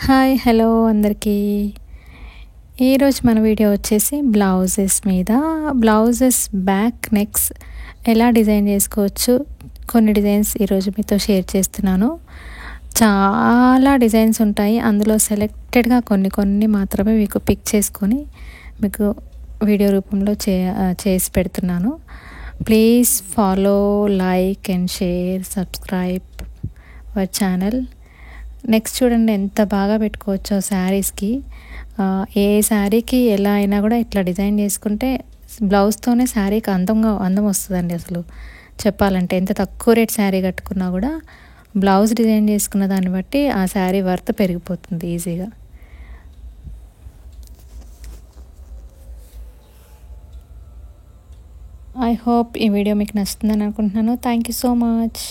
Hi hello అందరికీ. ఈరోజు మన వీడియో వచ్చేసి బ్లౌజెస్ మీద. బ్లౌజెస్ బ్యాక్ నెక్స్ ఎలా డిజైన్ చేసుకోవచ్చు, కొన్ని డిజైన్స్ ఈరోజు మీతో షేర్ చేస్తున్నాను. చాలా డిజైన్స్ ఉంటాయి, అందులో సెలెక్టెడ్గా కొన్ని మాత్రమే మీకు పిక్ చేసుకొని మీకు వీడియో రూపంలో చేసి పెడుతున్నాను. Please follow, like and share, subscribe our channel. Next చూడండి ఎంత బాగా పెట్టుకోవచ్చో శారీస్కి. ఏ శారీకి ఎలా అయినా కూడా ఇట్లా డిజైన్ చేసుకుంటే బ్లౌజ్తోనే శారీకి అందం వస్తుందండి. అసలు చెప్పాలంటే ఎంత తక్కువ రేట్ శారీ కట్టుకున్నా కూడా బ్లౌజ్ డిజైన్ చేసుకున్న దాన్ని బట్టి ఆ శారీ వర్త్ పెరిగిపోతుంది ఈజీగా. ఐ హోప్ ఈ వీడియో మీకు నచ్చుతుందని అనుకుంటున్నాను. Thank you so much.